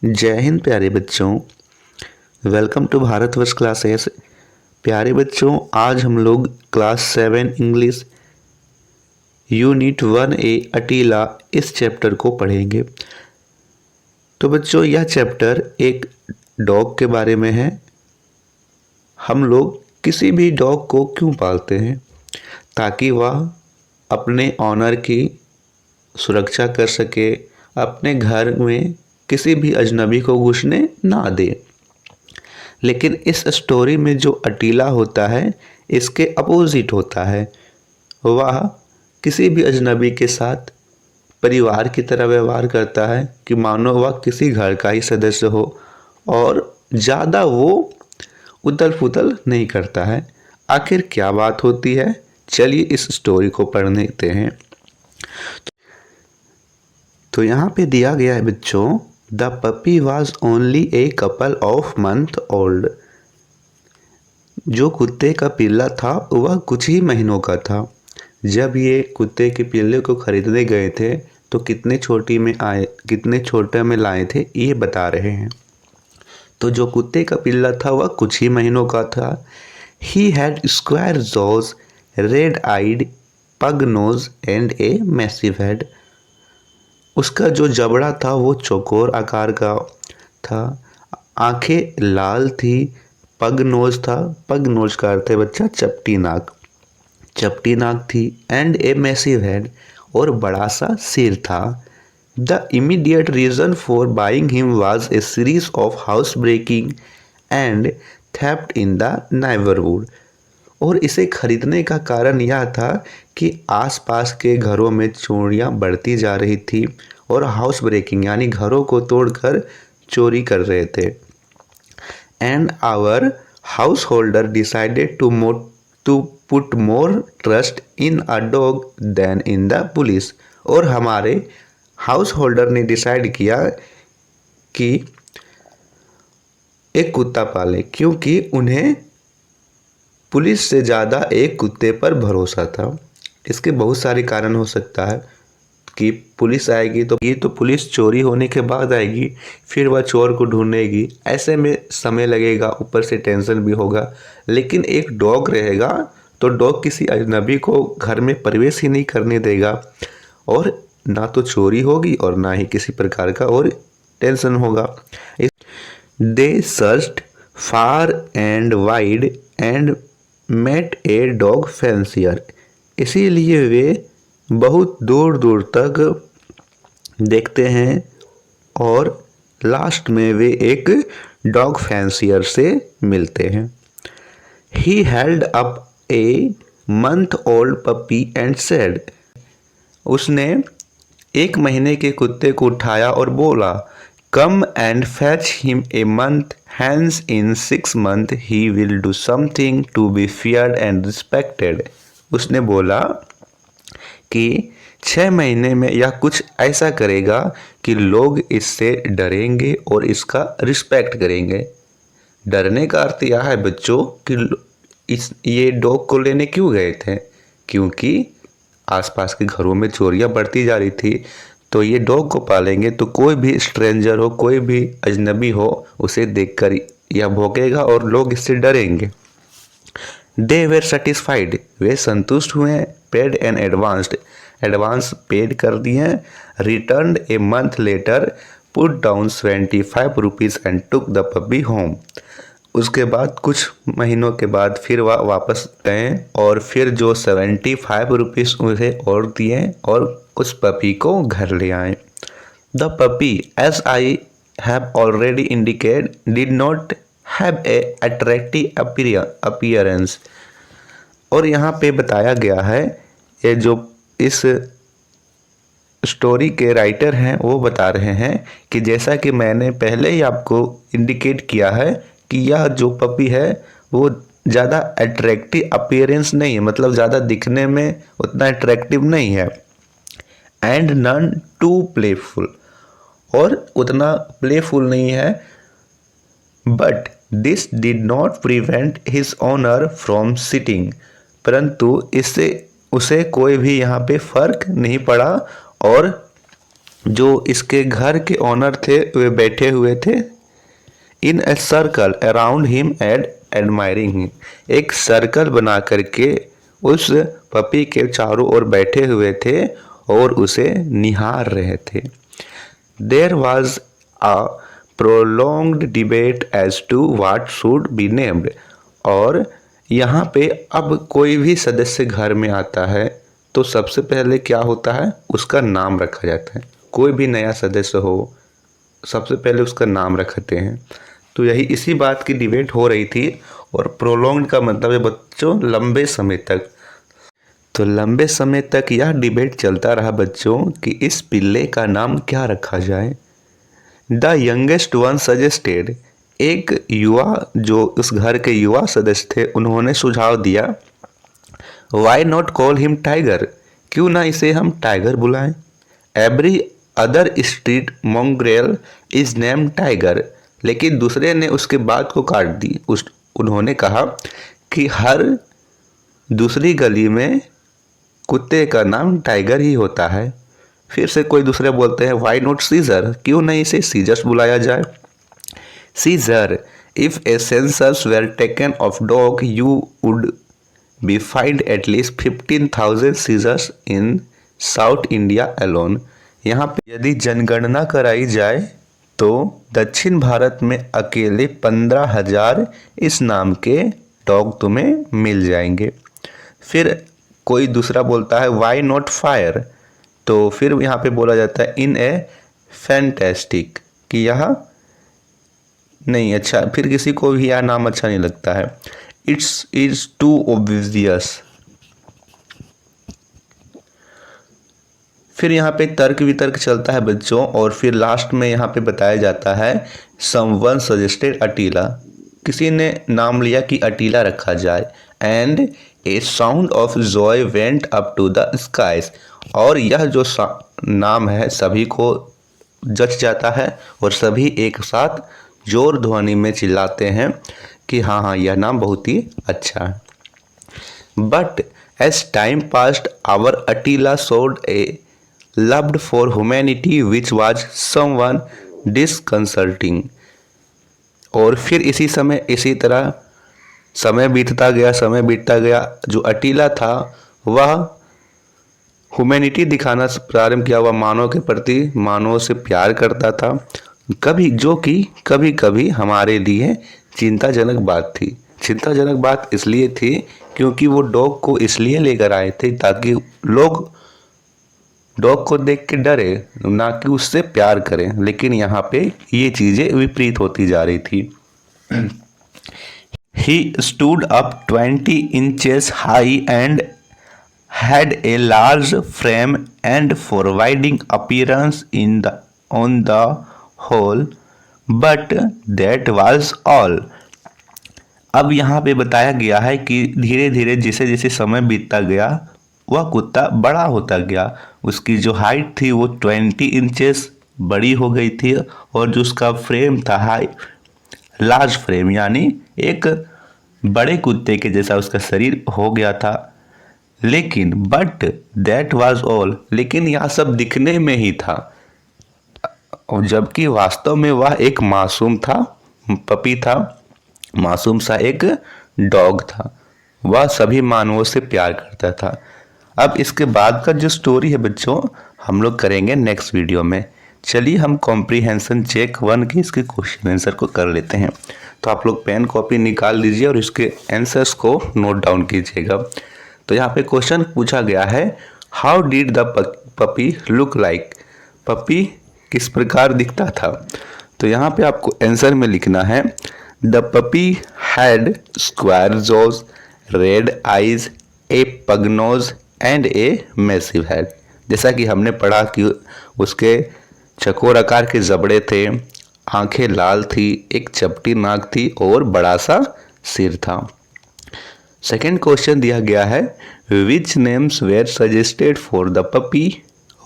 जय हिंद प्यारे बच्चों। Welcome to Bharatvarsh classes. प्यारे बच्चों, आज हम लोग क्लास 7 इंग्लिश यूनिट 1A अटीला इस चैप्टर को पढ़ेंगे। तो बच्चों, यह चैप्टर एक डॉग के बारे में है। हम लोग किसी भी डॉग को क्यों पालते हैं? ताकि वह अपने ऑनर की सुरक्षा कर सके, अपने घर में किसी भी अजनबी को घुसने ना दे। लेकिन इस स्टोरी में जो अटीला होता है, इसके अपोजिट होता है। वह किसी भी अजनबी के साथ परिवार की तरह व्यवहार करता है कि मानो वह किसी घर का ही सदस्य हो, और ज़्यादा वो उथल पुथल नहीं करता है। आखिर क्या बात होती है, चलिए इस स्टोरी को पढ़ लेते हैं। तो यहाँ पे दिया गया है बच्चों, the puppy was only a couple of month old. जो कुत्ते का पिल्ला था वह कुछ ही महीनों का था। जब ये कुत्ते के पिल्ले को खरीदने गए थे तो कितने छोटे में लाए थे ये बता रहे हैं। तो जो कुत्ते का पिल्ला था वह कुछ ही महीनों का था। He had square jaws, red eyed, pug nose and a massive head. उसका जो जबड़ा था वो चौकोर आकार का था, आंखें लाल थी, पग नोज था। पग नोज का अर्थ है बच्चा चपटी नाक थी, एंड ए मैसिव हेड, और बड़ा सा सिर था। The immediate reason for buying him was a series of house breaking and theft in the neighbourhood. और इसे खरीदने का कारण यह था कि आसपास के घरों में चोरियां बढ़ती जा रही थी और हाउस ब्रेकिंग यानी घरों को तोड़कर चोरी कर रहे थे। And our householder decided to put more trust in a dog than in the police. और हमारे हाउस होल्डर ने डिसाइड किया कि एक कुत्ता पाले, क्योंकि उन्हें पुलिस से ज़्यादा एक कुत्ते पर भरोसा था। इसके बहुत सारे कारण हो सकता है कि पुलिस आएगी तो पुलिस चोरी होने के बाद आएगी, फिर वह चोर को ढूंढेगी, ऐसे में समय लगेगा, ऊपर से टेंशन भी होगा। लेकिन एक डॉग रहेगा तो डॉग किसी अजनबी को घर में प्रवेश ही नहीं करने देगा, और ना तो चोरी होगी और ना ही किसी प्रकार का और टेंशन होगा। They searched far and wide and met a dog fancier. इसीलिए वे बहुत दूर दूर तक देखते हैं और लास्ट में वे एक डॉग फैंसियर से मिलते हैं। He held up a month old puppy and said. उसने एक महीने के कुत्ते को उठाया और बोला, come and fetch him a month, hence in 6 months he will do something to be feared and respected. उसने बोला कि 6 महीने में यह कुछ ऐसा करेगा कि लोग इससे डरेंगे और इसका रिस्पेक्ट करेंगे। डरने का अर्थ यह है बच्चों कि ये डॉग को लेने क्यों गए थे, क्योंकि आसपास के घरों में चोरियां बढ़ती जा रही थी। तो ये डॉग को पालेंगे तो कोई भी स्ट्रेंजर हो, कोई भी अजनबी हो, उसे देखकर यह भौंकेगा और लोग इससे डरेंगे। दे वेर सेटिस्फाइड, वे संतुष्ट हुए। पेड एंड एडवांस पेड कर दिए। Return a month later, put down 25 rupees and took the puppy home. उसके बाद कुछ महीनों के बाद फिर वह वापस गए और फिर जो 75 रुपीज़ उसे और दिए और उस पपी को घर ले आए। The puppy, as I have already indicate, did not have a attractive appearance. और यहाँ पे बताया गया है, ये जो इस स्टोरी के राइटर हैं वो बता रहे हैं कि जैसा कि मैंने पहले ही आपको इंडिकेट किया है कि यह जो पपी है वो ज़्यादा अट्रैक्टिव अपीयरेंस नहीं है, मतलब ज़्यादा दिखने में उतना अट्रैक्टिव नहीं है। एंड नन टू प्लेफुल, और उतना प्लेफुल नहीं है। But this did not prevent his owner from sitting, परंतु इससे उसे कोई भी यहाँ पे फर्क नहीं पड़ा और जो इसके घर के ओनर थे वे बैठे हुए थे in a circle around him and admiring him, एक सर्कल बना करके उस पपी के चारों ओर बैठे हुए थे और उसे निहार रहे थे। There was a prolonged debate as to what should be named, और यहाँ पे अब कोई भी सदस्य घर में आता है तो सबसे पहले क्या होता है, उसका नाम रखा जाता है। कोई भी नया सदस्य हो सबसे पहले उसका नाम रखते हैं। तो यही इसी बात की डिबेट हो रही थी, और प्रोलॉन्ग्ड का मतलब है बच्चों लंबे समय तक। तो लंबे समय तक यह डिबेट चलता रहा बच्चों कि इस पिल्ले का नाम क्या रखा जाए। द यंगेस्ट वन सजेस्टेड, एक युवा जो उस घर के युवा सदस्य थे उन्होंने सुझाव दिया, why not call him Tiger, क्यों ना इसे हम टाइगर बुलाएं। Every other street mongrel is name Tiger, लेकिन दूसरे ने उसके बात को काट दी। उन्होंने कहा कि हर दूसरी गली में कुत्ते का नाम टाइगर ही होता है। फिर से कोई दूसरे बोलते हैं वाई नॉट सीजर, क्यों नहीं इसे सीजर्स बुलाया जाए। Caesar, if a census were taken of dog you would be find at least 15,000 Caesars in south India alone. यहाँ पे यदि जनगणना कराई जाए तो दक्षिण भारत में अकेले 15,000 इस नाम के डॉग तुम्हें मिल जाएंगे। फिर कोई दूसरा बोलता है वाई नॉट फायर, तो फिर यहाँ पे बोला जाता है इन ए फैंटेस्टिक, कि यह नहीं अच्छा, फिर किसी को भी यह नाम अच्छा नहीं लगता है। It's is too obvious. फिर यहाँ पे तर्क वितर्क चलता है बच्चों, और फिर लास्ट में यहाँ पे बताया जाता है समवन सजेस्टेड अटीला, किसी ने नाम लिया कि अटीला रखा जाए। And a sound of joy went up to the skies, और यह जो नाम है सभी को जच जाता है और सभी एक साथ जोर ध्वनि में चिल्लाते हैं कि हाँ हाँ यह नाम बहुत ही अच्छा है। But as time passed our Attila showed a loved for humanity which was someone disconcerting, और फिर इसी तरह समय बीतता गया। जो अटीला था वह ह्यूमैनिटी दिखाना प्रारंभ किया, वह मानव के प्रति मानव से प्यार करता था, जो कि कभी कभी हमारे लिए चिंताजनक बात थी। चिंताजनक बात इसलिए थी क्योंकि वो डॉग को इसलिए लेकर आए थे ताकि लोग डॉग को देख के डरे, ना कि उससे प्यार करें, लेकिन यहाँ पे ये चीजें विपरीत होती जा रही थी। He stood up 20 inches high and had a large frame and forbidding appearance on the whole, but that was all. अब यहाँ पे बताया गया है कि धीरे धीरे जैसे जैसे समय बीतता गया वह कुत्ता बड़ा होता गया। उसकी जो हाइट थी वो 20 इंचेस बड़ी हो गई थी, और जो उसका फ्रेम था लार्ज फ्रेम, यानी एक बड़े कुत्ते के जैसा उसका शरीर हो गया था। लेकिन बट दैट वाज ऑल, लेकिन यह सब दिखने में ही था, और जबकि वास्तव में वह एक मासूम था, पपी था, मासूम सा एक डॉग था। वह सभी मानवों से प्यार करता था। अब इसके बाद का जो स्टोरी है बच्चों हम लोग करेंगे नेक्स्ट वीडियो में। चलिए हम कॉम्प्रीहेंशन चेक 1 के इसके क्वेश्चन आंसर को कर लेते हैं। तो आप लोग पेन कॉपी निकाल लीजिए और इसके आंसर्स को नोट डाउन कीजिएगा। तो यहाँ पे क्वेश्चन पूछा गया है, how did the puppy look like, puppy किस प्रकार दिखता था। तो यहाँ पे आपको आंसर में लिखना है, the puppy had square jaws, red eyes, a pug nose and a massive head. जैसा कि हमने पढ़ा कि उसके चकोर आकार के जबड़े थे, आंखें लाल थी, एक चपटी नाक थी और बड़ा सा सिर था। सेकेंड क्वेश्चन दिया गया है, which names were suggested for the puppy,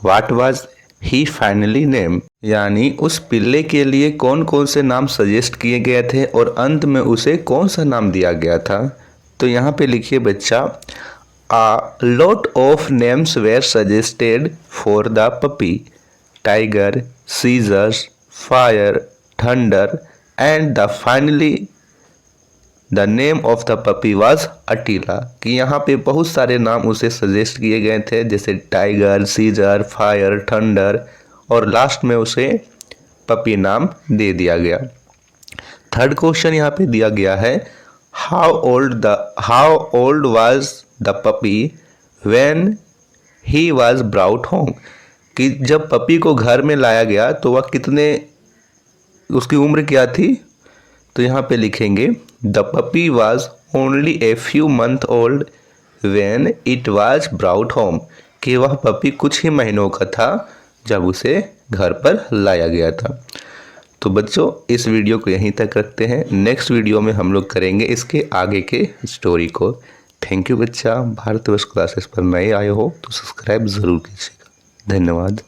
what was he finally name, यानी उस पिल्ले के लिए कौन कौन से नाम सजेस्ट किए गए थे और अंत में उसे कौन सा नाम दिया गया था। तो यहाँ पे लिखिए बच्चा, A lot of names were suggested for the puppy. Tiger, Caesars, Fire, Thunder and the finally the name of the puppy was Attila. कि यहाँ पे बहुत सारे नाम उसे सजेस्ट किए गए थे, जैसे टाइगर, सीजर, फायर, थंडर, और लास्ट में उसे पपी नाम दे दिया गया। थर्ड क्वेश्चन यहाँ पे दिया गया है, how old was the puppy when he was brought home. कि जब पपी को घर में लाया गया तो वह उसकी उम्र क्या थी। तो यहाँ पे लिखेंगे the puppy was only a few month old when it was brought home. कि वह पपी कुछ ही महीनों का था जब उसे घर पर लाया गया था। तो बच्चों, इस वीडियो को यहीं तक रखते हैं। नेक्स्ट वीडियो में हम लोग करेंगे इसके आगे के स्टोरी को। थैंक यू बच्चा। भारतवर्ष क्लासेस पर नए आए हो तो सब्सक्राइब ज़रूर कीजिएगा। धन्यवाद।